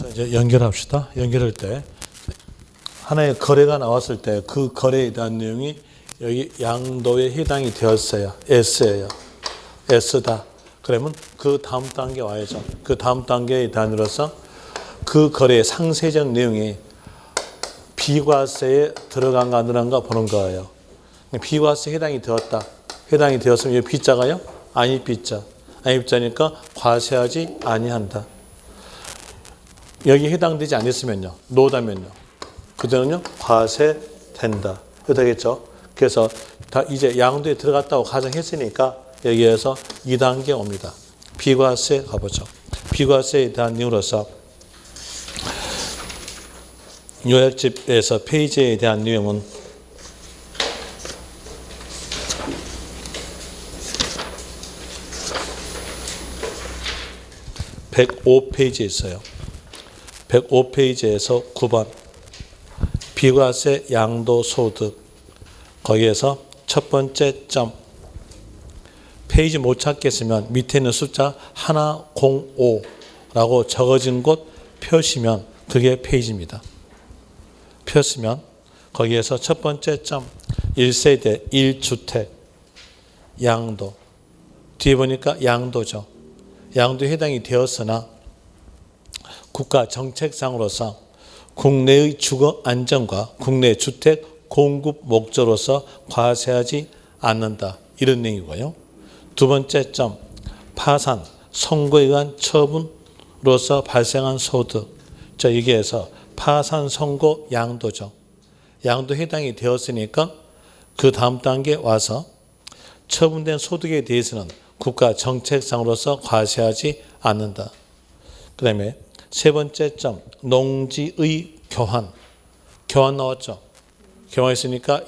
자, 이제 연결합시다. 연결할 때 하나의 거래가 나왔을 때 그 거래에 대한 내용이 여기 양도에 해당이 되었어요. S예요. S다. 그러면 그 다음 단계 와야죠. 그 다음 단계의 단위로서 그 거래의 상세적 내용이 비과세에 들어간가 안 들어간가 보는 거예요. 비과세에 해당이 되었다. 해당이 되었으면 이 B자가요? 아니 B자. 아니 B자니까 과세하지 아니한다. 여기 해당되지 않았으면요. 노다면요. 그대로는요. 과세된다. 그렇게 되겠죠. 그래서 다 이제 양도에 들어갔다고 가정했으니까 여기에서 2단계 옵니다. 비과세 가보죠. 비과세에 대한 내용으로서 요약집에서 페이지에 대한 내용은 105페이지에 있어요. 105페이지에서 9번 비과세 양도소득 거기에서 첫 번째 점 페이지 못 찾겠으면 밑에 있는 숫자 105라고 적어진 곳 펴시면 그게 페이지입니다. 폈으면 거기에서 첫 번째 점 1세대 1주택 양도 뒤에 보니까 양도죠. 양도에 해당이 되었으나 국가 정책상으로서 국내의 주거 안정과 국내 주택 공급 목적으로서 과세하지 않는다. 이런 내용이고요. 두 번째 점 파산, 선고에 의한 처분으로서 발생한 소득. 자, 여기에서 파산, 선고, 양도죠. 양도 해당이 되었으니까 그 다음 단계 와서 처분된 소득에 대해서는 국가 정책상으로서 과세하지 않는다. 그 다음에 세 번째 점 농지의 교환. 교환 나왔죠. 교환했으니까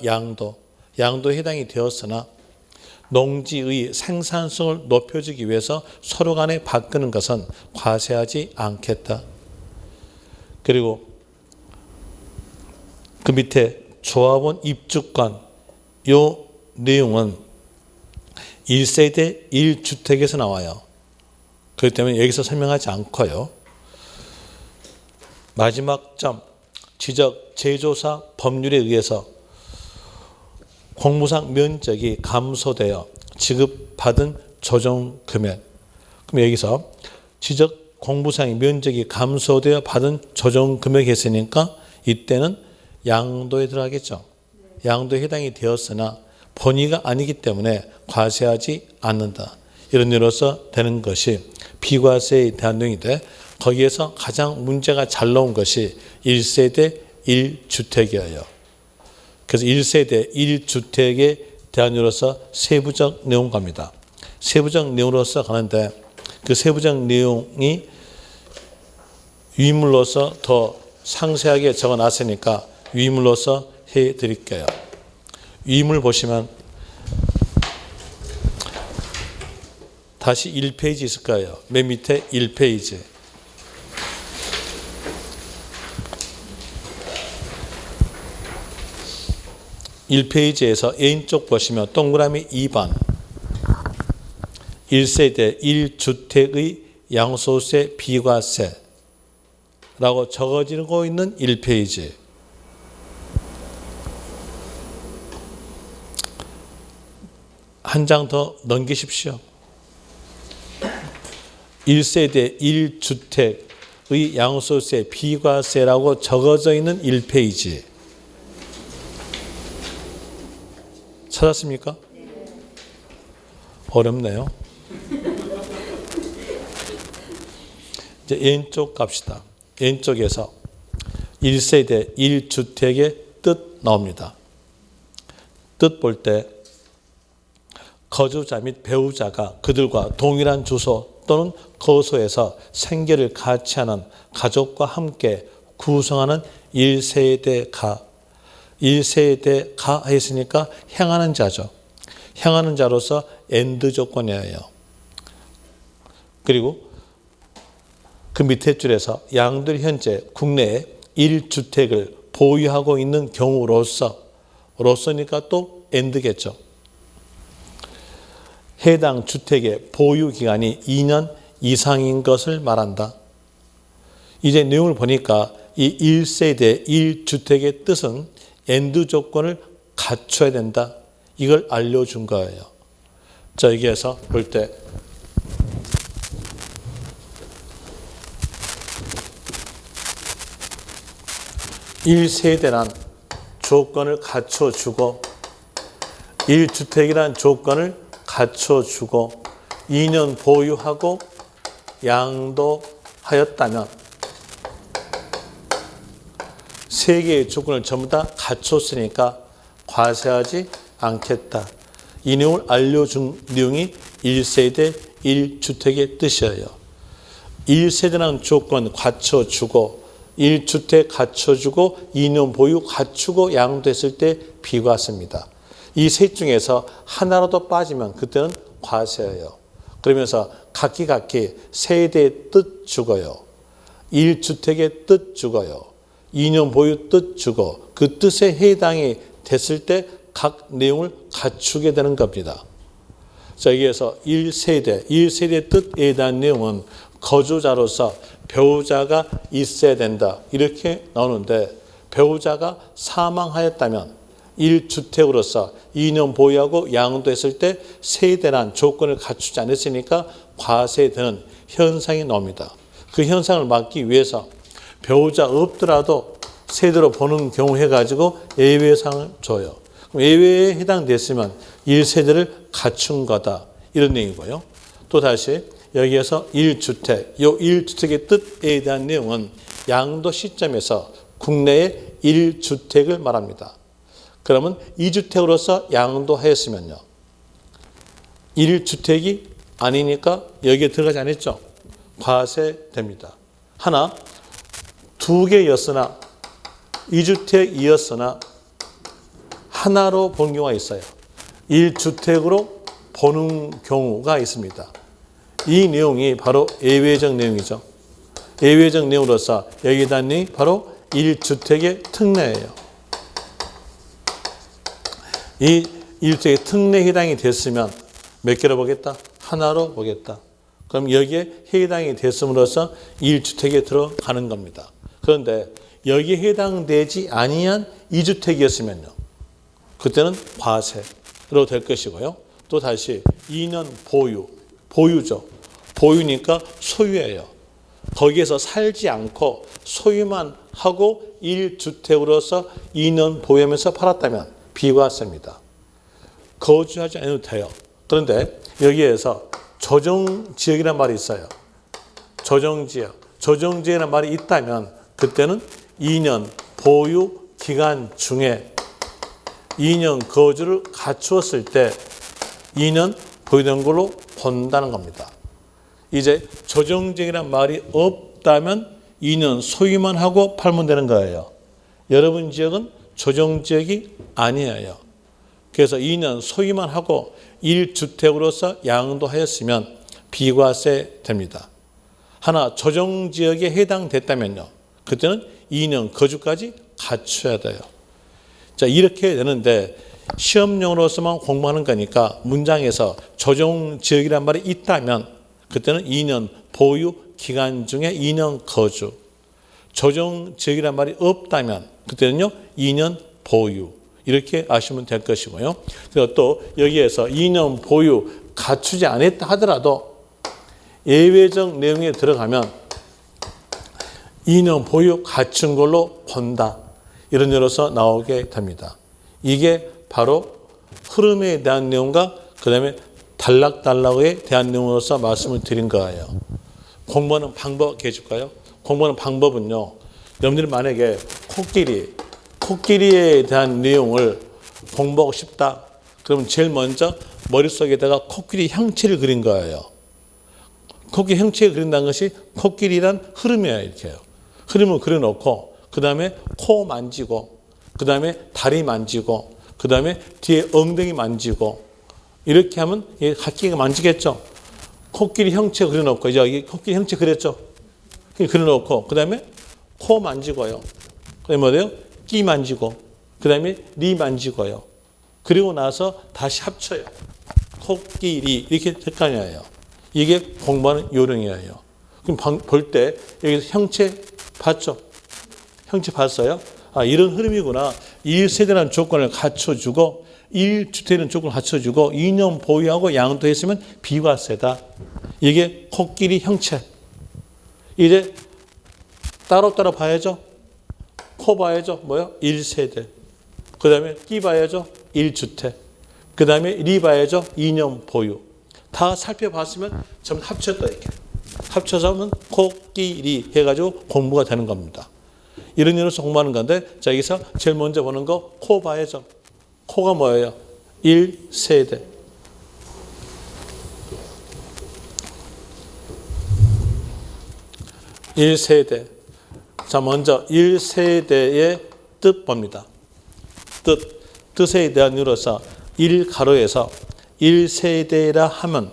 양도에 해당이 되었으나 농지의 생산성을 높여주기 위해서 서로 간에 바꾸는 것은 과세하지 않겠다. 그리고 그 밑에 조합원 입주권 이 내용은 1세대 1주택에서 나와요. 그렇기 때문에 여기서 설명하지 않고요. 마지막 점 지적 제조사 법률에 의해서 공무상 면적이 감소되어 지급받은 조정 금액. 그럼 여기서 지적 공무상의 면적이 감소되어 받은 조정 금액이 했으니까 이때는 양도에 들어가겠죠. 양도에 해당이 되었으나 본의가 아니기 때문에 과세하지 않는다. 이런 일로서 되는 것이 비과세에 대한 내용인데 거기에서 가장 문제가 잘 나온 것이 1세대 1주택이에요. 그래서 1세대 1주택에 대한 일로서 세부적 내용 갑니다. 세부적 내용으로서 가는데 그 세부적 내용이 위물로서 더 상세하게 적어놨으니까 위물로서 해드릴게요. 위물 보시면 다시 1페이지 있을 거예요. 맨 밑에 1페이지. 1페이지에서 A쪽 보시면 동그라미 2번 1세대 1주택의 양도소득세 비과세라고 적어지고 있는 1페이지. 한 장 더 넘기십시오. 1세대 1주택의 양도소득세 비과세라고 적어져 있는 1페이지. 찾았습니까? 어렵네요. 이제 왼쪽 갑시다. 왼쪽에서 1세대 1주택의 뜻 나옵니다. 뜻 볼 때 거주자 및 배우자가 그들과 동일한 주소 또는 거소에서 생계를 같이 하는 가족과 함께 구성하는 1세대가 1세대가 했으니까 향하는 자죠. 향하는 자로서 엔드 조건이에요. 그리고 그 밑에 줄에서 양들 현재 국내에 1주택을 보유하고 있는 경우로서니까 또 엔드겠죠. 해당 주택의 보유 기간이 2년 이상인 것을 말한다. 이제 내용을 보니까 이 1세대 1주택의 뜻은 엔드 조건을 갖춰야 된다. 이걸 알려준 거예요. 자, 여기에서 볼 때 (1세대란) 조건을 갖춰주고 1주택이란 조건을 갖춰주고 2년 보유하고 양도하였다면 세 개의 조건을 전부 다 갖췄으니까 과세하지 않겠다. 이 내용을 알려준 내용이 1세대 1주택의 뜻이에요. 1세대라는 조건 갖춰주고 1주택 갖춰주고 2년 보유 갖추고 양도했을 때 비과세입니다. 이 셋 중에서 하나라도 빠지면 그때는 과세예요. 그러면서 각기 세대의 뜻 주고요. 1주택의 뜻 주고요. 2년 보유 뜻 주고 그 뜻에 해당이 됐을 때 각 내용을 갖추게 되는 겁니다. 자, 여기에서 1세대의 뜻에 대한 내용은 거주자로서 배우자가 있어야 된다. 이렇게 나오는데 배우자가 사망하였다면 1주택으로서 2년 보유하고 양도했을 때 세대란 조건을 갖추지 않았으니까 과세되는 현상이 나옵니다. 그 현상을 막기 위해서 배우자 없더라도 세대로 보는 경우 해가지고 예외상을 줘요. 그럼 예외에 해당됐으면 1세대를 갖춘 거다. 이런 내용이고요. 또 다시 여기에서 1주택, 이 1주택의 뜻에 대한 내용은 양도 시점에서 국내에 1주택을 말합니다. 그러면 2주택으로서 양도하였으면요. 1주택이 아니니까 여기에 들어가지 않았죠. 과세됩니다. 하나, 두 개였으나 2주택이었으나 하나로 본 경우가 있어요. 1주택으로 보는 경우가 있습니다. 이 내용이 바로 예외적 내용이죠. 예외적 내용으로서 여기에 대한 내용이 바로 1주택의 특례예요. 이 1주택의 특례에 해당이 됐으면 몇 개로 보겠다? 하나로 보겠다. 그럼 여기에 해당이 됐음으로써 1주택에 들어가는 겁니다. 그런데 여기에 해당되지 아니한 2주택이었으면요. 그때는 과세로 될 것이고요. 또 다시 2년 보유죠. 보유니까 소유예요. 거기에서 살지 않고 소유만 하고 1주택으로서 2년 보유하면서 팔았다면 비과세입니다. 거주하지 않아도 돼요. 그런데 여기에서 조정지역이라는 말이 있어요. 조정지역이라는 말이 있다면 그때는 2년 보유 기간 중에 2년 거주를 갖추었을 때 2년 보유된 걸로 본다는 겁니다. 이제 조정지역이라는 말이 없다면 2년 소유만 하고 팔면 되는 거예요. 여러분 지역은 조정지역이 아니에요. 그래서 2년 소유만 하고 1주택으로서 양도하였으면 비과세 됩니다. 하나 조정지역에 해당됐다면요. 그때는 2년 거주까지 갖춰야 돼요. 자, 이렇게 되는데 시험용으로서만 공부하는 거니까 문장에서 조정지역이란 말이 있다면 그때는 2년 보유 기간 중에 2년 거주. 조정지역이란 말이 없다면 그때는요 2년 보유. 이렇게 아시면 될 것이고요. 그리고 또 여기에서 2년 보유 갖추지 않았다 하더라도 예외적 내용에 들어가면 2년 보유 갖춘 걸로 본다. 이런 예로서 나오게 됩니다. 이게 바로 흐름에 대한 내용과 그 다음에 단락에 대한 내용으로서 말씀을 드린 거예요. 공부하는 방법 해줄까요? 공부하는 방법은요. 여러분들이 만약에 코끼리에 대한 내용을 공부하고 싶다. 그러면 제일 먼저 머릿속에다가 코끼리 형체를 그린 거예요. 코끼리 형체를 그린다는 것이 코끼리란 흐름이에요. 이렇게요. 흐름을 그려놓고 그 다음에 코 만지고 그 다음에 다리 만지고 그 다음에 뒤에 엉덩이 만지고 이렇게 하면 각기가 만지겠죠. 코끼리 형체 그려놓고 이제 여기 코끼리 형체 그렸죠. 그려놓고 그 다음에 코 만지고요. 그 다음에 뭐예요? 끼 만지고 그 다음에 리 만지고요. 그리고 나서 다시 합쳐요. 코끼리 이렇게 될 거 아니에요. 이게 공부하는 요령이에요. 그럼 볼 때 여기서 형체 봤죠? 형체 봤어요? 아, 이런 흐름이구나. 1세대라는 조건을 갖춰주고 1주택이라는 조건을 갖춰주고 2년 보유하고 양도했으면 비과세다. 이게 코끼리 형체. 이제 따로따로 봐야죠. 코 봐야죠. 뭐요? 1세대. 그 다음에 끼 봐야죠. 1주택. 그 다음에 리 봐야죠. 2년 보유. 다 살펴봤으면 전부 합쳤다 이렇게. 합쳐서는 코끼리 해가지고 공부가 되는 겁니다. 이런 이유로서 공부하는 건데 자 여기서 제일 먼저 보는 거 코 봐야죠. 코가 뭐예요? 1세대. 자 먼저 1세대의 뜻 봅니다. 뜻에 대한 이유로서 1가로에서 1세대라 하면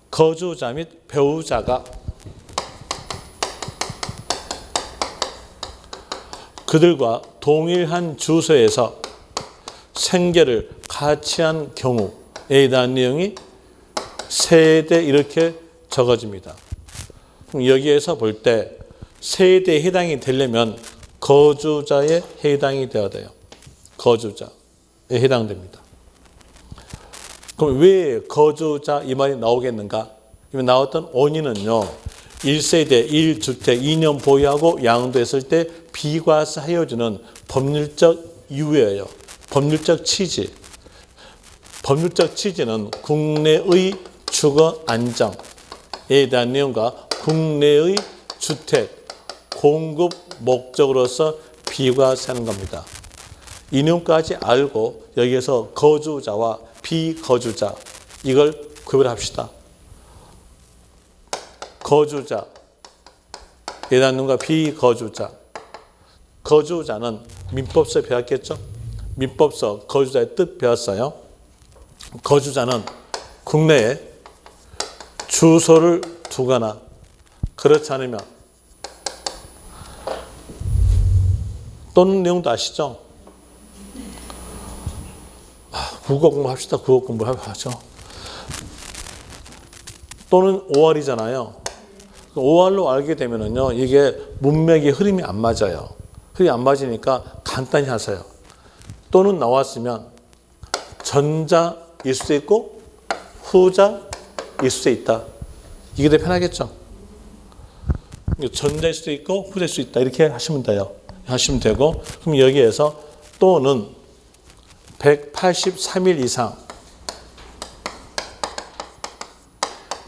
거주자 및 배우자가 그들과 동일한 주소에서 생계를 같이 한 경우에 대한 내용이 세대 이렇게 적어집니다. 여기에서 볼 때 세대에 해당이 되려면 거주자에 해당이 되어야 돼요. 거주자에 해당됩니다. 그럼 왜 거주자 이 말이 나오겠는가? 나왔던 원인은요. 1세대, 1주택, 2년 보유하고 양도했을 때 비과세 하여주는 법률적 이유예요. 법률적 취지. 법률적 취지는 국내의 주거 안정에 대한 내용과 국내의 주택 공급 목적으로서 비과세하는 겁니다. 이 내용까지 알고 여기에서 거주자와 비거주자 이걸 구별합시다. 거주자에 대한 내용과 비거주자. 거주자는 민법서 배웠겠죠? 민법서 거주자의 뜻 배웠어요. 거주자는 국내에 주소를 두거나 그렇지 않으면 또는 내용도 아시죠? 국어 공부합시다. 국어 공부하죠. 또는 5월이잖아요. 5월로 알게 되면은요, 이게 문맥의 흐름이 안 맞아요. 흐름이 안 맞으니까 간단히 하세요. 또는 나왔으면 전자일 수도 있고 후자일 수도 있다. 이게 더 편하겠죠? 전자일 수도 있고 후자일 수도 있다. 이렇게 하시면 돼요. 하시면 되고, 그럼 여기에서 또는 183일 이상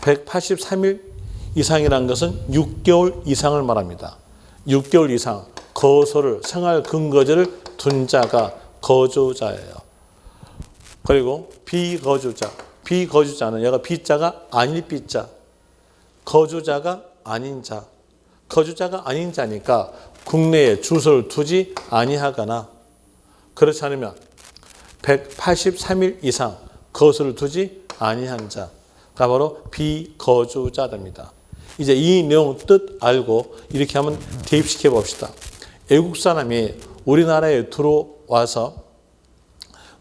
183일 이상이라는 것은 6개월 이상을 말합니다. 6개월 이상 거소를 생활 근거지를 둔 자가 거주자예요. 그리고 비거주자. 비거주자는 얘가 비자가 아닐 비자. 거주자가 아닌 자. 거주자가 아닌 자니까 국내에 주소를 두지 아니하거나 그렇지 않으면 183일 이상 거소를 두지 아니한 자가 바로 비거주자입니다. 이제 이 내용 뜻 알고 이렇게 한번 대입시켜 봅시다. 외국 사람이 우리나라에 들어와서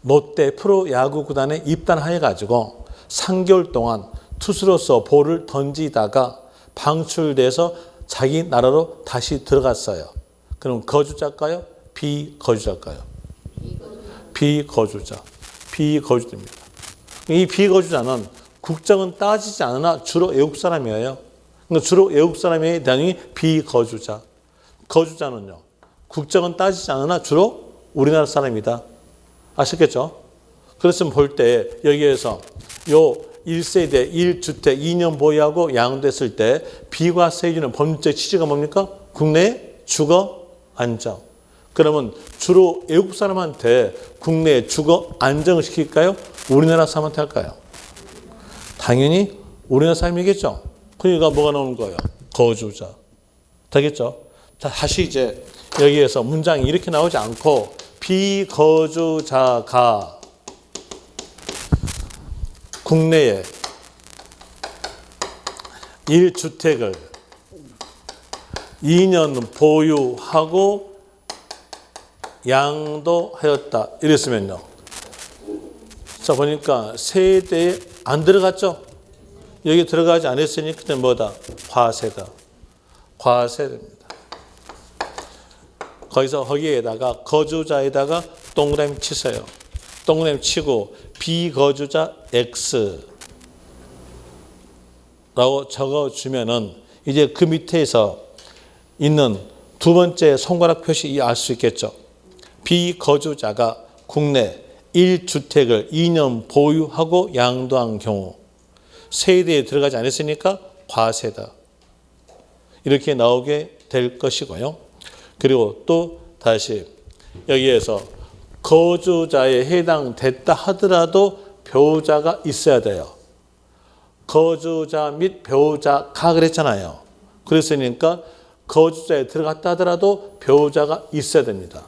롯데 프로야구 구단에 입단해 가지고 3개월 동안 투수로서 볼을 던지다가 방출돼서 자기 나라로 다시 들어갔어요. 그럼 거주자일까요? 비거주자일까요? 비거주자. 비거주자입니다. 이 비거주자는 국적은 따지지 않으나 주로 외국 사람이에요. 그러니까 주로 외국 사람에 대한 비거주자. 거주자는요. 국적은 따지지 않으나 주로 우리나라 사람이다. 아셨겠죠? 그랬으면 볼 때 여기에서 요 1세대, 1주택, 2년 보유하고 양도했을 때 비과세 주는 법률적 취지가 뭡니까? 국내에 주거 안정. 그러면 주로 외국 사람한테 국내에 주거 안정을 시킬까요? 우리나라 사람한테 할까요? 당연히 우리나라 사람이겠죠. 그러니까 뭐가 나오는 거예요? 거주자. 되겠죠? 자, 다시 이제 여기에서 문장이 이렇게 나오지 않고 비거주자가 국내에 1주택을 2년 보유하고 양도하였다. 이랬으면요. 자, 보니까 세대에 안 들어갔죠? 여기 들어가지 않았으니 그때 뭐다? 과세다. 과세됩니다. 거기에다가 거주자에다가 동그라미 치세요. 동그라미 치고 비거주자 X라고 적어주면은 이제 그 밑에서 있는 두 번째 손가락 표시 알 수 있겠죠. 비거주자가 국내 1주택을 2년 보유하고 양도한 경우 세대에 들어가지 않았으니까 과세다. 이렇게 나오게 될 것이고요. 그리고 또 다시 여기에서 거주자에 해당됐다 하더라도 배우자가 있어야 돼요. 거주자 및 배우자가 그랬잖아요. 그랬으니까 거주자에 들어갔다 하더라도 배우자가 있어야 됩니다.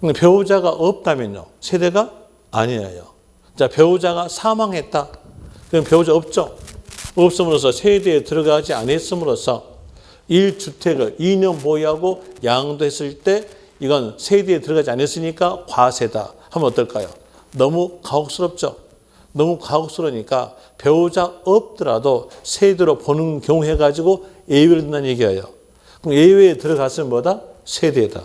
근데 배우자가 없다면요. 세대가 아니에요. 자, 배우자가 사망했다. 그럼 배우자 없죠. 없음으로써 세대에 들어가지 않았음으로써 1주택을 2년 보유하고 양도했을 때 이건 세대에 들어가지 않았으니까 과세다 하면 어떨까요? 너무 가혹스럽죠. 너무 가혹스러우니까 배우자 없더라도 세대로 보는 경우 해가지고 예외를 둔다는 얘기예요. 그럼 예외에 들어갔으면 뭐다? 세대다.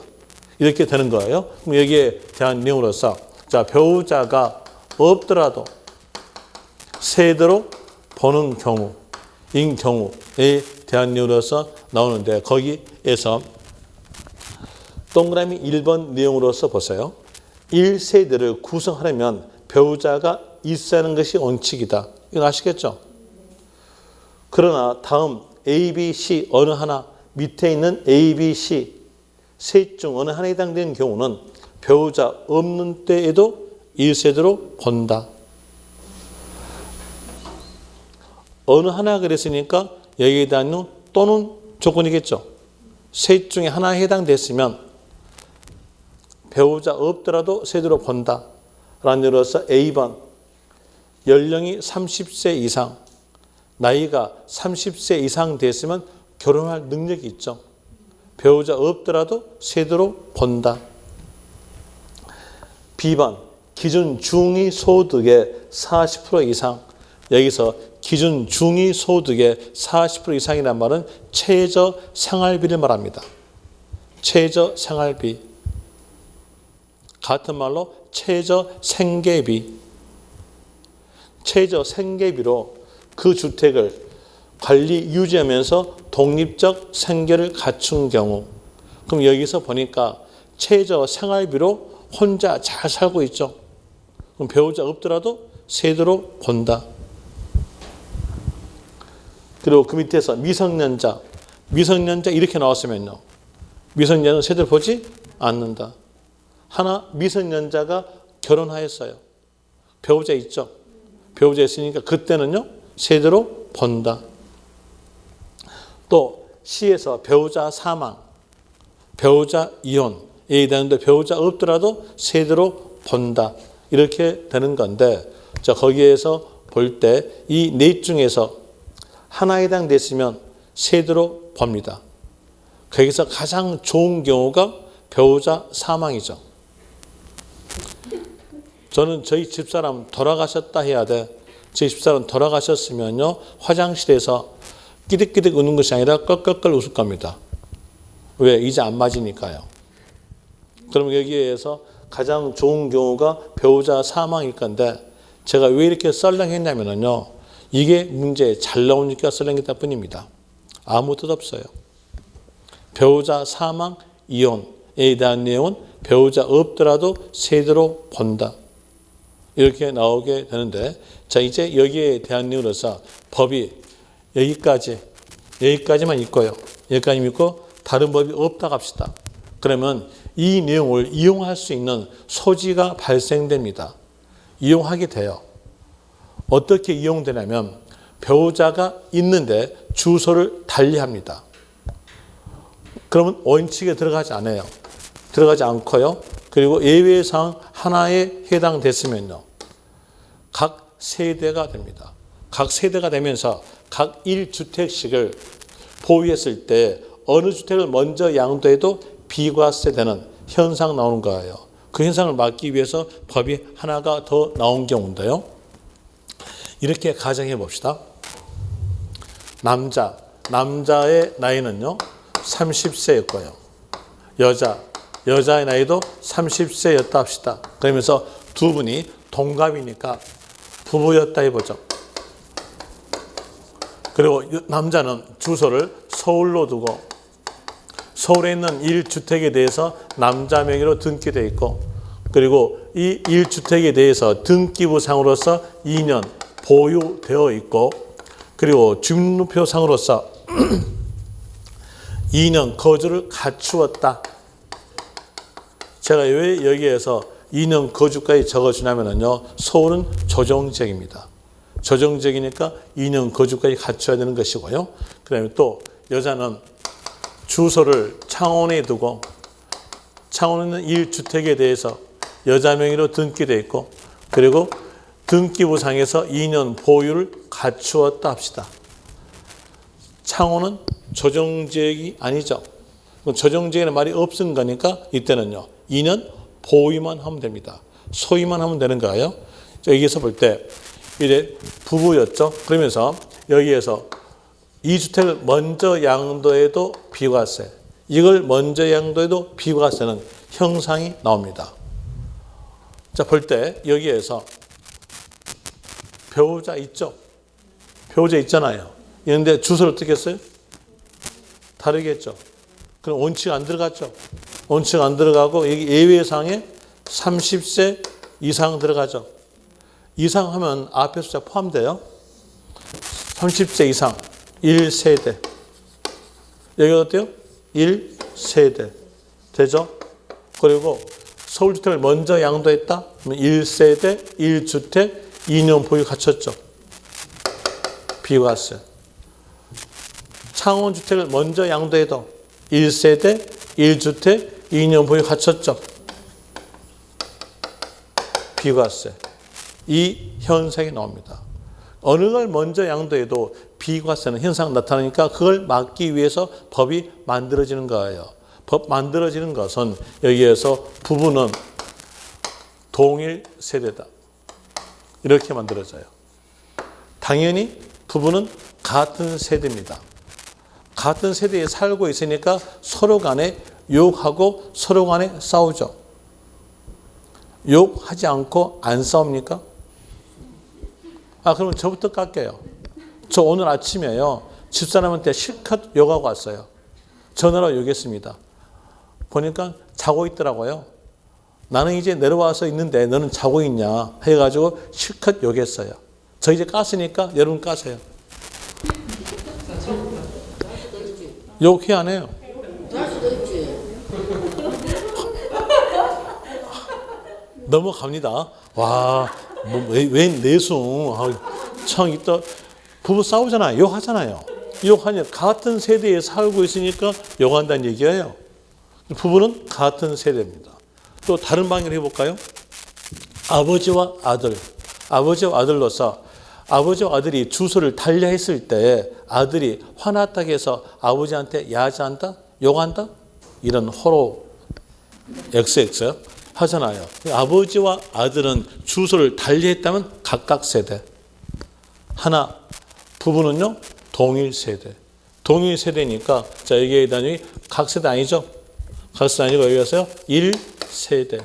이렇게 되는 거예요. 그럼 여기에 대한 내용으로서 자, 배우자가 없더라도 세대로 보는 경우인 경우에 대한 내용으로서 나오는데 거기에서 동그라미 1번 내용으로서 보세요. 1세대를 구성하려면 배우자가 있어야 하는 것이 원칙이다. 이건 아시겠죠? 그러나 다음 A, B, C 어느 하나 밑에 있는 A, B, C 셋 중 어느 하나에 해당되는 경우는 배우자 없는 때에도 1세대로 본다. 어느 하나 그랬으니까 여기에 대한 또는 조건이겠죠. 셋 중에 하나에 해당됐으면 배우자 없더라도 세대로 본다. 라는 의미로서 A번 연령이 30세 이상, 나이가 30세 이상 됐으면 결혼할 능력이 있죠. 배우자 없더라도 세대로 본다. B번 기준 중위 소득의 40% 이상, 여기서 기준 중위 소득의 40% 이상이란 말은 최저 생활비를 말합니다. 최저 생활비. 같은 말로 최저 생계비. 최저 생계비로 그 주택을 관리 유지하면서 독립적 생계를 갖춘 경우, 그럼 여기서 보니까 최저 생활비로 혼자 잘 살고 있죠. 그럼 배우자 없더라도 세대로 본다. 그리고 그 밑에서 미성년자 이렇게 나왔으면요. 미성년자는 세대를 보지 않는다. 하나 미성년자가 결혼하였어요. 배우자 있죠. 배우자 있으니까 그때는요. 세대로 본다. 또 C에서 배우자 사망, 배우자 이혼에 대한데 배우자 없더라도 세대로 본다. 이렇게 되는 건데 자 거기에서 볼 때 이 넷 중에서 하나에 해당됐으면 세대로 봅니다. 거기서 가장 좋은 경우가 배우자 사망이죠. 저는 저희 집사람 돌아가셨다 해야 돼. 저희 집사람 돌아가셨으면요. 화장실에서 끼득끼득 우는 것이 아니라 껄껄껄 웃을 겁니다. 왜? 이제 안 맞으니까요. 그럼 여기에서 가장 좋은 경우가 배우자 사망일 건데 제가 왜 이렇게 썰렁했냐면요. 이게 문제 잘 나오니까 썰렁했다 뿐입니다. 아무 뜻 없어요. 배우자 사망, 이혼에 대한 내용은 배우자 없더라도 세대로 본다. 이렇게 나오게 되는데 자 이제 여기에 대한 내용으로서 법이 여기까지만 있고요. 여기까지 있고 다른 법이 없다 합시다. 그러면 이 내용을 이용할 수 있는 소지가 발생됩니다. 이용하게 돼요. 어떻게 이용되냐면 배우자가 있는데 주소를 달리합니다. 그러면 원칙에 들어가지 않아요. 들어가지 않고요. 그리고 예외사항 하나에 해당됐으면요. 각 세대가 됩니다. 각 세대가 되면서 각 1주택씩을 보유했을 때 어느 주택을 먼저 양도해도 비과세되는 현상 나오는 거예요. 그 현상을 막기 위해서 법이 하나가 더 나온 경우인데요. 이렇게 가정해 봅시다. 남자 남자의 나이는요 30세였고요. 여자의 나이도 30세였다 합시다. 그러면서 두 분이 동갑이니까 부부였다 해보죠. 그리고 남자는 주소를 서울로 두고 서울에 있는 1주택에 대해서 남자 명의로 등기되어 있고, 그리고 이 1주택에 대해서 등기부상으로서 2년 보유되어 있고, 그리고 주민등록표상으로서 2년 거주를 갖추었다. 제가 왜 여기에서 2년 거주까지 적어주냐면요, 서울은 조정지역입니다. 조정지역이니까 2년 거주까지 갖춰야 되는 것이고요. 그 다음에 또 여자는 주소를 창원에 두고 창원에 있는 1주택에 대해서 여자 명의로 등기되어 있고, 그리고 등기부상에서 2년 보유를 갖추었다 합시다. 창원은 조정지역이 아니죠. 조정지역에는 말이 없은 거니까 이때는요 2년 보유만 하면 됩니다. 소유만 하면 되는 거예요. 여기에서 볼 때 이제 부부였죠. 그러면서 여기에서 2주택을 먼저 양도해도 비과세, 이걸 먼저 양도해도 비과세는 형상이 나옵니다. 자, 볼 때 여기에서 배우자 있죠. 배우자 있잖아요. 그런데 주소를 어떻게 했어요? 다르겠죠. 그럼 원칙 안 들어갔죠. 원칙 안 들어가고 여기 예외상에 30세 이상 들어가죠. 이상 하면 앞에 숫자 포함돼요. 30세 이상 1세대. 여기 어때요? 1세대. 되죠? 그리고 서울주택을 먼저 양도했다? 그러면 1세대, 1주택, 2년 보유 갖췄죠. 비과세. 창원주택을 먼저 양도해도 1세대, 1주택, 2년 보유 갖췄죠. 비과세. 이 현상이 나옵니다. 어느 걸 먼저 양도해도 비과세는 현상 나타나니까 그걸 막기 위해서 법이 만들어지는 거예요. 법 만들어지는 것은 여기에서 부부는 동일 세대다. 이렇게 만들어져요. 당연히 부부는 같은 세대입니다. 같은 세대에 살고 있으니까 서로 간에 욕하고 서로 간에 싸우죠. 욕하지 않고 안 싸웁니까? 그럼 저부터 깎게요. 저 오늘 아침에요, 집사람한테 실컷 욕하고 왔어요. 전화로 욕했습니다. 보니까 자고 있더라고요. 나는 이제 내려와서 있는데 너는 자고 있냐 해가지고 실컷 욕했어요. 저 이제 깠으니까 여러분 까세요. 욕해 안 해요? 넘어갑니다. 와, 왜 내숭? 참 이따 부부 싸우잖아요. 욕하잖아요. 욕하니 같은 세대에 살고 있으니까 욕한다는 얘기예요. 부부는 같은 세대입니다. 또 다른 방향으로 해볼까요? 아버지와 아들. 아버지와 아들로서 아버지와 아들이 주소를 달리 했을 때 아들이 화났다고 해서 아버지한테 야자한다? 욕한다? 이런 호로 XX 하잖아요. 아버지와 아들은 주소를 달리 했다면 각각 세대. 하나, 부부는요 동일 세대. 동일 세대니까 자 여기에 단위 각 세대 아니죠? 각 세대 아니고 여기서요 1세대.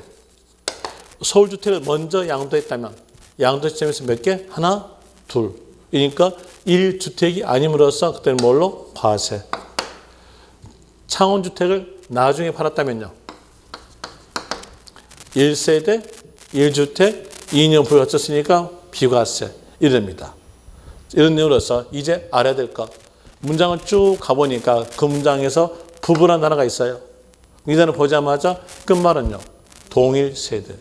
서울주택을 먼저 양도했다면 양도 시점에서 몇 개? 하나, 둘. 그러니까 1주택이 아님으로써 그때는 뭘로? 과세. 창원주택을 나중에 팔았다면요 1세대, 1주택, 2년 보유 갖췄으니까 비과세. 이럽니다. 이런 내용으로서 이제 알아야 될 것. 문장을 쭉 가보니까 그 문장에서 부부란 단어가 있어요. 이 단어 보자마자 끝말은요. 동일 세대.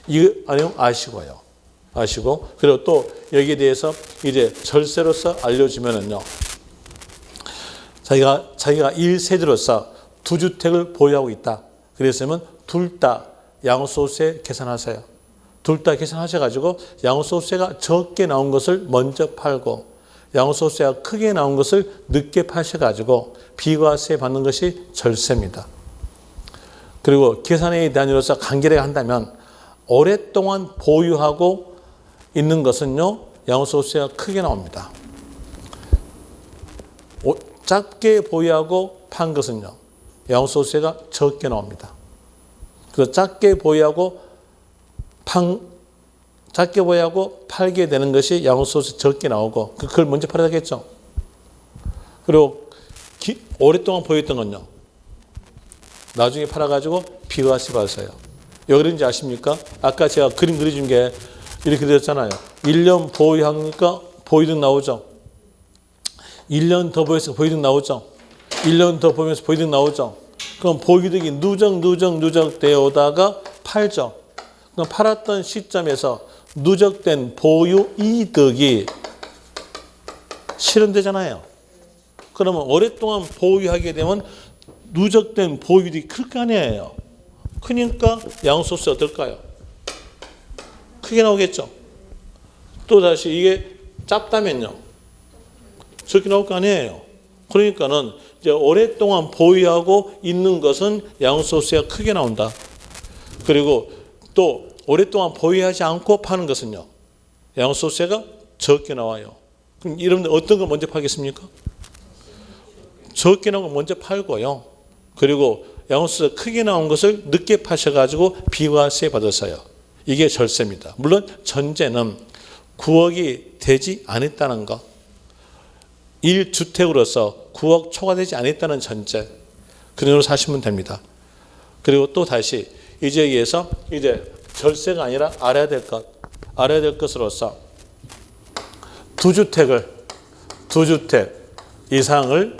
이 내용 아시고요. 아시고. 그리고 또 여기에 대해서 이제 절세로서 알려주면은요. 자기가 1세대로서 2주택을 보유하고 있다. 그랬으면 둘 다 양도소득세 계산하세요. 둘 다 계산하셔가지고 양도소득세가 적게 나온 것을 먼저 팔고 양도소득세가 크게 나온 것을 늦게 파셔가지고 비과세 받는 것이 절세입니다. 그리고 계산의 단위로서 간결하게 한다면 오랫동안 보유하고 있는 것은요 양도소득세가 크게 나옵니다. 작게 보유하고 판 것은요, 양도소득세가 적게 나옵니다. 그래서 작게 보유하고 팔게 되는 것이 양도소득세 적게 나오고, 그걸 먼저 팔아야 되겠죠. 그리고 오랫동안 보유했던 건요, 나중에 팔아가지고 비과세 받으세요. 왜 그런지 아십니까? 아까 제가 그림 그려준 게 이렇게 되었잖아요. 1년 보유하니까 보유득 나오죠. 1년 더 보유해서 보유득 나오죠. 1년 더 보유해서 보유득 나오죠. 그럼 보유득이 누적 되어 오다가 팔죠. 그럼 팔았던 시점에서 누적된 보유 이득이 실현되잖아요. 그러면 오랫동안 보유하게 되면 누적된 보유득이 클 거 아니에요. 그러니까 양도소득세 어떨까요? 크게 나오겠죠. 또 다시 이게 작다면요, 적게 나올 거 아니에요. 그러니까는 이제 오랫동안 보유하고 있는 것은 양도소득세가 크게 나온다. 그리고 또 오랫동안 보유하지 않고 파는 것은요, 양도소득세가 적게 나와요. 그럼 여러분들 어떤 걸 먼저 팔겠습니까? 적게 나온 걸 먼저 팔고요. 그리고 양도소득세가 크게 나온 것을 늦게 파셔가지고 비과세 받았어요. 이게 절세입니다. 물론 전제는 9억이 되지 않았다는 것, 1주택으로서 9억 초과되지 않았다는 전제, 그대로 사시면 됩니다. 그리고 또 다시 이제 여기에서 이제 절세가 아니라 알아야 될 것으로서 두 주택 이상을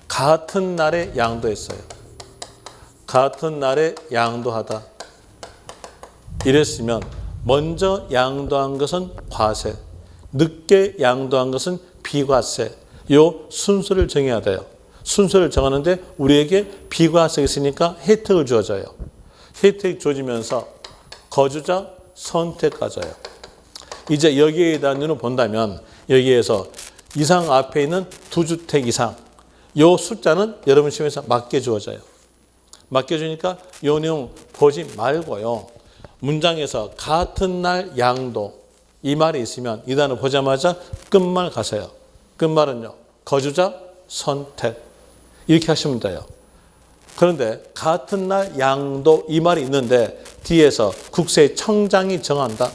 같은 날에 양도했어요. 같은 날에 양도하다. 이랬으면 먼저 양도한 것은 과세, 늦게 양도한 것은 비과세. 요 순서를 정해야 돼요. 순서를 정하는데 우리에게 비과세가 있으니까 혜택을 주어져요. 혜택이 주어지면서 거주자 선택가져요. 이제 여기에 대한 눈을 본다면 여기에서 이상 앞에 있는 두 주택 이상, 요 숫자는 여러분 시험에서 맞게 주어져요. 맡겨주니까 이 내용 보지 말고요. 문장에서 같은 날 양도 이 말이 있으면 이 단어 보자마자 끝말 가세요. 끝말은요, 거주자 선택 이렇게 하시면 돼요. 그런데 같은 날 양도 이 말이 있는데 뒤에서 국세청장이 정한다,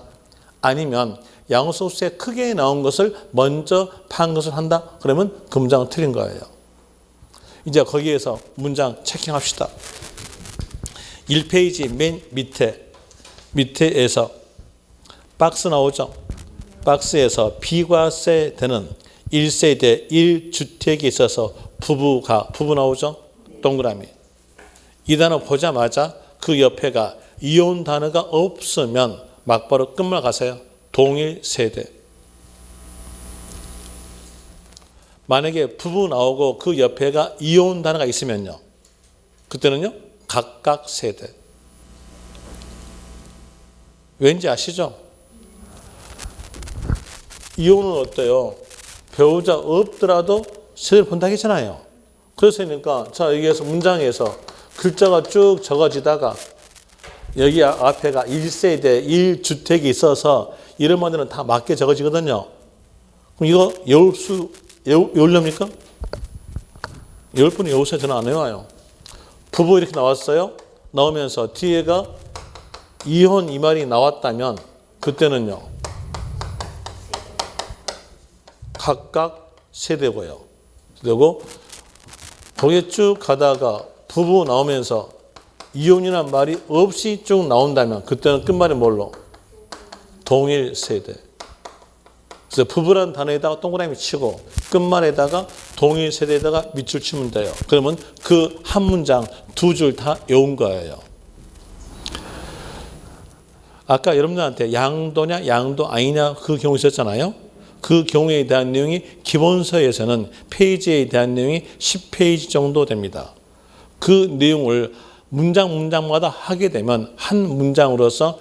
아니면 양도소득세 크게 나온 것을 먼저 판 것을 한다, 그러면 그 문장은 틀린 거예요. 이제 거기에서 문장 체킹합시다. 1페이지 맨 밑에에서 박스 나오죠. 박스에서 비과세 되는 1세대 1주택에 있어서 부부 나오죠. 동그라미. 이 단어 보자마자 그 옆에가 이혼 단어가 없으면 막바로 끝말 가세요. 동일 세대. 만약에 부부 나오고 그 옆에가 이혼 단어가 있으면요, 그때는요 각각 세대. 왠지 아시죠? 이혼은 어때요? 배우자 없더라도 세대를 본다고 했잖아요. 그래서니까 자, 여기에서 문장에서 글자가 쭉 적어지다가 여기 앞에가 1세대 1주택이 있어서 이런 말들은 다 맞게 적어지거든요. 그럼 이거 외우렵니까? 외울 분이 외우세요. 저는 안 외워요. 부부 이렇게 나왔어요. 나오면서 뒤에가 이혼 이 말이 나왔다면 그때는요 각각 세대고요. 그리고 거기에 쭉 가다가 부부 나오면서 이혼이라는 말이 없이 쭉 나온다면 그때는 끝말이 뭘로? 동일 세대. 그래서 부부라는 단어에다가 동그라미 치고 끝말에다가 동일 세대에다가 밑줄 치면 돼요. 그러면 그 한 문장 두 줄 다 외운 거예요. 아까 여러분들한테 양도냐 양도 아니냐 그 경우 있었잖아요. 그 경우에 대한 내용이 기본서에서는 페이지에 대한 내용이 10페이지 정도 됩니다. 그 내용을 문장마다 하게 되면 한 문장으로서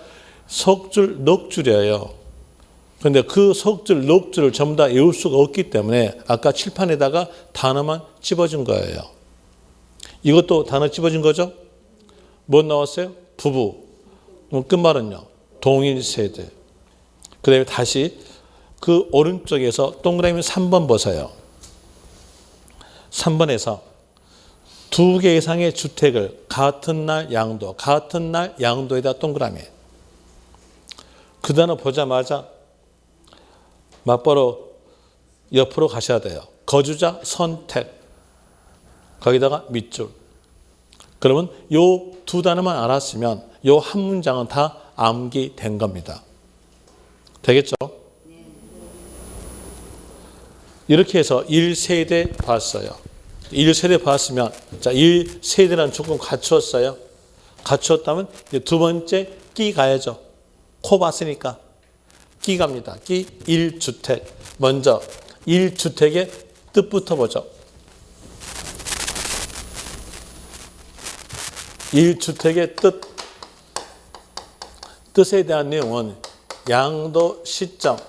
석줄, 넉줄이에요. 그런데 그 석줄, 넉줄을 전부 다 외울 수가 없기 때문에 아까 칠판에다가 단어만 집어준 거예요. 이것도 단어 집어준 거죠? 뭐 나왔어요? 부부. 끝말은요? 동일 세대. 그 다음에 다시 그 오른쪽에서 동그라미 3번 보세요. 3번에서 2개 이상의 주택을 같은 날 양도에다 동그라미. 그 단어 보자마자 맞바로 옆으로 가셔야 돼요. 거주자 선택. 거기다가 밑줄. 그러면 요 2단어만 알았으면 요 한 문장은 다 암기된 겁니다. 되겠죠? 이렇게 해서 1세대 봤어요. 1세대 봤으면, 자, 1세대는 조금 갖추었어요. 갖추었다면 이제 두 번째 끼 가야죠. 코 봤으니까 끼 갑니다. 끼 1주택. 먼저 1주택의 뜻부터 보죠. 1주택의 뜻에 대한 내용은 양도 시점에서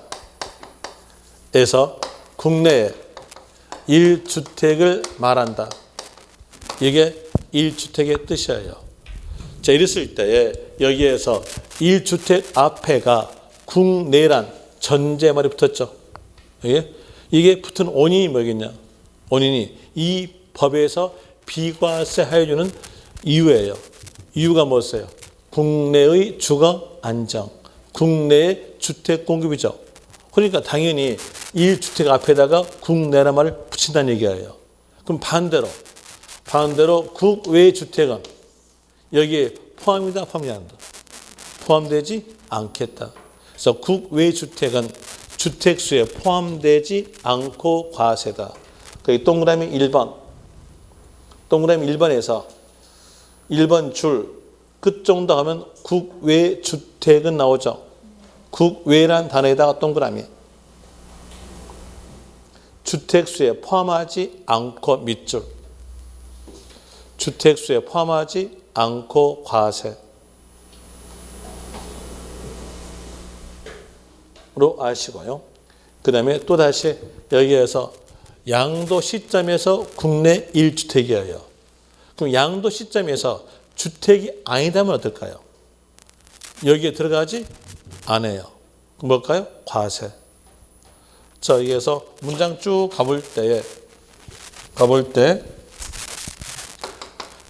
국내에 1주택을 말한다. 이게 1주택의 뜻이에요. 자, 이랬을 때에 여기에서 1주택 앞에가 국내란 전제말이 붙었죠. 이게 붙은 원인이 뭐겠냐? 원인이 이 법에서 비과세 하여주는 이유예요. 이유가 뭐였어요? 국내의 주거 안정, 국내의 주택 공급이죠. 그러니까 당연히 1주택 앞에다가 국내란 말을 붙인다는 얘기예요. 그럼 반대로 국외 주택은 여기에 포함이다, 포함이 안 된다. 포함되지 않겠다. 그래서 국외 주택은 주택수에 포함되지 않고 과세다. 거기 동그라미 1번. 동그라미 1번에서 1번 줄 끝 정도 하면 국외 주택은 나오죠. 국외란 단어에다가 동그라미. 주택수에 포함하지 않고 밑줄. 주택수에 포함하지 않고 과세. 로 아시고요. 그 다음에 또다시 여기에서 양도 시점에서 국내 1주택이에요. 그럼 양도 시점에서 주택이 아니다면 어떨까요? 여기에 들어가지 않아요. 뭘까요? 과세. 자, 여기에서 문장 쭉 가볼 때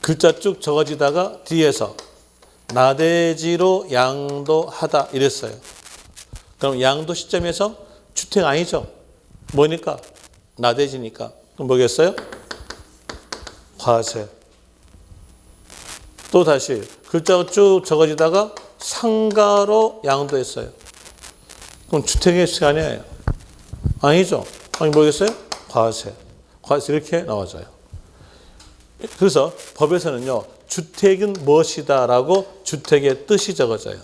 글자 쭉 적어지다가 뒤에서 나대지로 양도하다 이랬어요. 그럼 양도 시점에서 주택 아니죠? 뭐니까? 나대지니까. 그럼 뭐겠어요? 과세. 또 다시 글자가 쭉 적어지다가 상가로 양도했어요. 그럼 주택의 수가 아니에요. 아니죠? 아니 뭐겠어요? 과세. 과세 이렇게 나와져요. 그래서 법에서는요. 주택은 무엇이다 라고 주택의 뜻이 적어져요.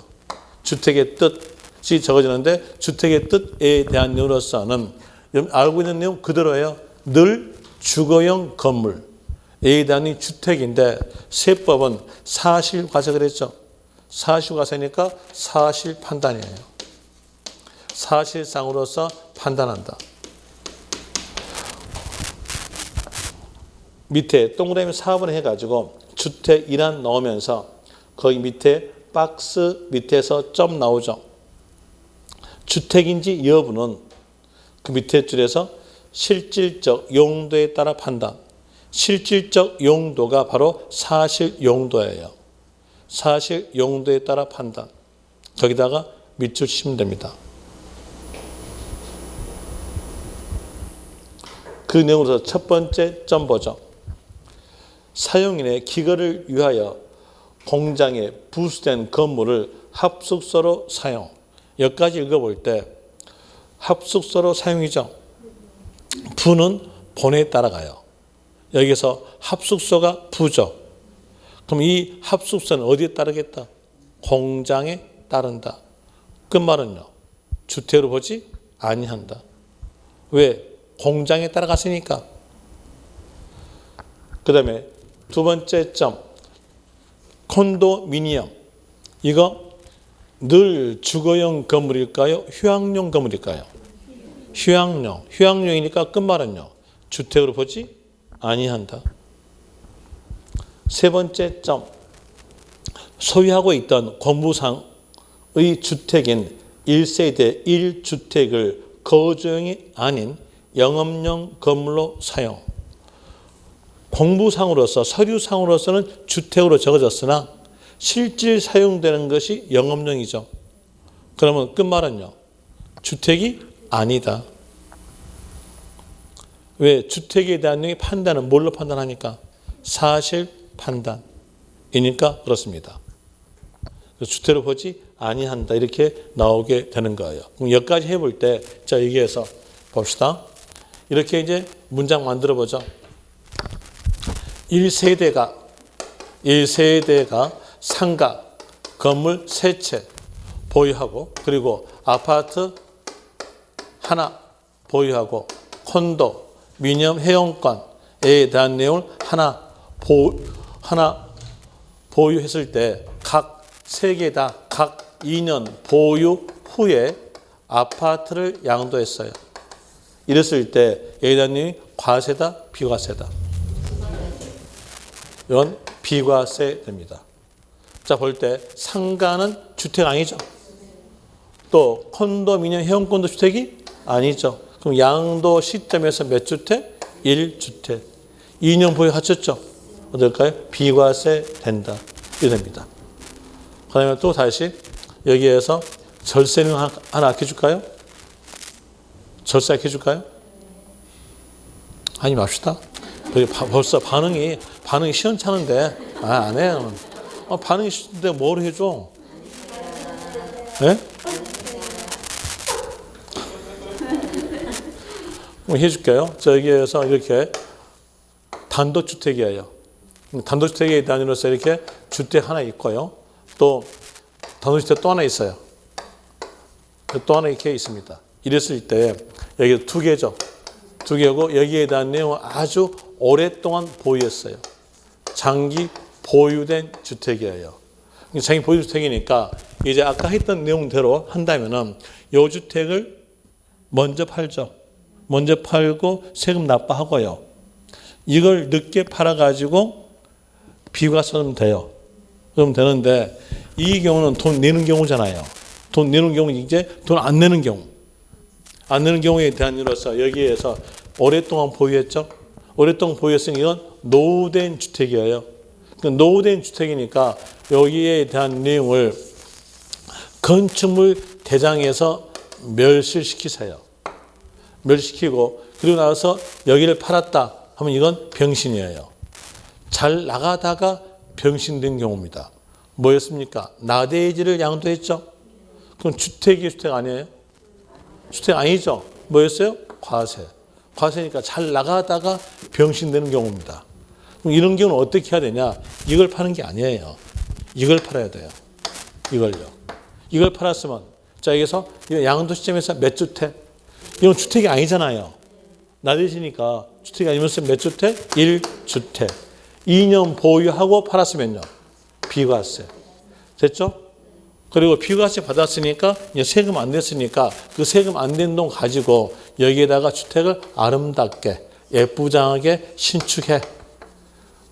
주택의 뜻이 적어지는데 주택의 뜻에 대한 내용으로서는 알고 있는 내용 그대로예요. 늘 주거용 건물에 대한 주택인데 세법은 사실과세 그랬죠. 사실과세니까 사실 판단이에요. 사실상으로서 판단한다. 밑에 동그라미 4번 해가지고 주택이란 넣으면서 거기 밑에 박스 밑에서 점 나오죠. 주택인지 여부는 그 밑에 줄에서 실질적 용도에 따라 판단. 실질적 용도가 바로 사실 용도예요. 사실 용도에 따라 판단. 거기다가 밑줄 치면 됩니다. 그 내용으로서 첫 번째 점 보죠. 사용인의 기거를 위하여 공장에 부수된 건물을 합숙소로 사용. 여기까지 읽어볼 때 합숙소로 사용이죠. 부는 본에 따라가요. 여기서 합숙소가 부죠. 그럼 이 합숙소는 어디에 따르겠다? 공장에 따른다. 끝말은요. 주택으로 보지 아니한다. 왜? 공장에 따라갔으니까. 그 다음에 두 번째 점. 콘도미니엄. 이거 늘 주거용 건물일까요? 휴양용 건물일까요? 휴양용. 휴양용이니까 끝말은요. 주택으로 보지 아니한다. 세 번째 점. 소유하고 있던 공부상의 주택인 1세대 1주택을 거주용이 아닌 영업용 건물로 사용. 공부상으로서 서류상으로서는 주택으로 적어졌으나 실질 사용되는 것이 영업용이죠. 그러면 끝말은요. 주택이 아니다. 왜? 주택에 대한 판단은 뭘로 판단하니까? 사실 판단이니까 그렇습니다. 주택으로 보지 아니한다 이렇게 나오게 되는 거예요. 그럼 여기까지 해볼 때 자 여기에서 봅시다. 이렇게 이제 문장 만들어 보죠. 1세대가 상가, 건물 3채 보유하고 그리고 아파트 하나 보유하고 콘도, 미념 회원권에 대한 내용을 하나 보유했을 때 각 3개 다 각 2년 보유 후에 아파트를 양도했어요. 이랬을 때 여기에 대한 내용이 과세다, 비과세다. 이건 비과세 됩니다. 자, 볼 때 상가는 주택 아니죠. 또 콘도미니엄 회원권도 주택이 아니죠. 그럼 양도 시점에서 몇 주택? 1주택. 2년 보유 갖췄죠. 어떨까요? 비과세 된다. 이렇게 됩니다. 그 다음에 또 다시 여기에서 절세는 하나 아껴줄까요? 절세 아껴줄까요? 하지 맙시다. 벌써 반응이 시원찮은데 안 해요. 반응이 시원한데 뭘 해줘? 네? 해줄게요. 여기에서 이렇게 단독주택이에요. 단독주택에 단위로서 이렇게 주택 하나 있고요. 또 단독주택 또 하나 있어요. 또 하나 이렇게 있습니다. 이랬을 때 여기 2개죠. 2개고 여기에 대한 내용은 아주 오랫동안 보유했어요. 장기 보유된 주택이에요. 장기 보유 주택이니까 이제 아까 했던 내용대로 한다면은 이 주택을 먼저 팔죠. 먼저 팔고 세금 납부하고요. 이걸 늦게 팔아가지고 비과세하면 돼요. 그러면 되는데 이 경우는 돈 내는 경우잖아요. 돈 내는 경우 이제 돈 안 내는 경우. 안 내는 경우에 대한 이로서 여기에서 오랫동안 보유했죠. 오랫동안 보유했으니 이건 노후된 주택이에요. 노후된 주택이니까 여기에 대한 내용을 건축물 대장에서 멸실시키세요. 멸시키고 그리고 나서 여기를 팔았다 하면 이건 병신이에요. 잘 나가다가 병신된 경우입니다. 뭐였습니까? 나대지를 양도했죠. 그럼 주택이 주택 아니에요? 주택 아니죠. 뭐였어요? 과세. 과세니까 잘 나가다가 병신되는 경우입니다. 그럼 이런 경우는 어떻게 해야 되냐? 이걸 파는 게 아니에요. 이걸 팔아야 돼요. 이걸요. 이걸 팔았으면 자 여기서 양도 시점에서 몇 주택? 이건 주택이 아니잖아요. 나대지니까 주택이 아니면서 몇 주택? 1주택. 2년 보유하고 팔았으면요. 비과세. 됐죠? 그리고 비과세 받았으니까 이제 세금 안 냈으니까 그 세금 안 낸 돈 가지고 여기에다가 주택을 아름답게 예쁘장하게 신축해.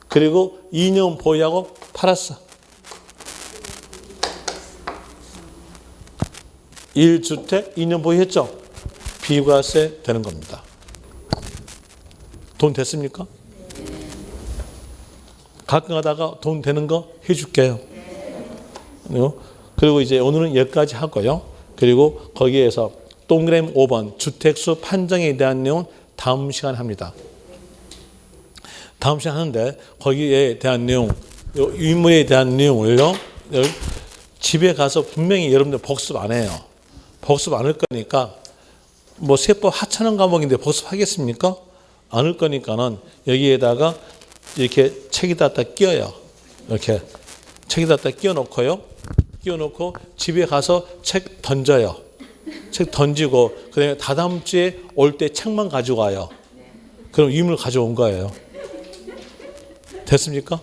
그리고 2년 보유하고 팔았어. 1주택 2년 보유했죠? 비과세 되는 겁니다. 돈 됐습니까? 가끔 하다가 돈 되는 거 해줄게요. 그리고 이제 오늘은 여기까지 하고요. 그리고 거기에서 동그라미 5번 주택수 판정에 대한 내용은 다음 시간에 합니다. 다음 시간에 하는데 거기에 대한 내용, 유무에 대한 내용을요. 집에 가서 분명히 여러분들 복습 안 해요. 복습 안 할 거니까 뭐 세법 하찮은 과목인데 복습하겠습니까? 안 할 거니까는 여기에다가 이렇게 책에다 끼워요. 이렇게 책에다 끼워놓고요. 끼워놓고 집에 가서 책 던져요. 책 던지고 그다음에 다다음 주에 올 때 책만 가지고 와요. 그럼 유물 가져온 거예요. 됐습니까?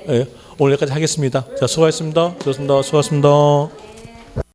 네. 오늘 여기까지 하겠습니다. 자, 수고하셨습니다. 수고하셨습니다. 수고하셨습니다.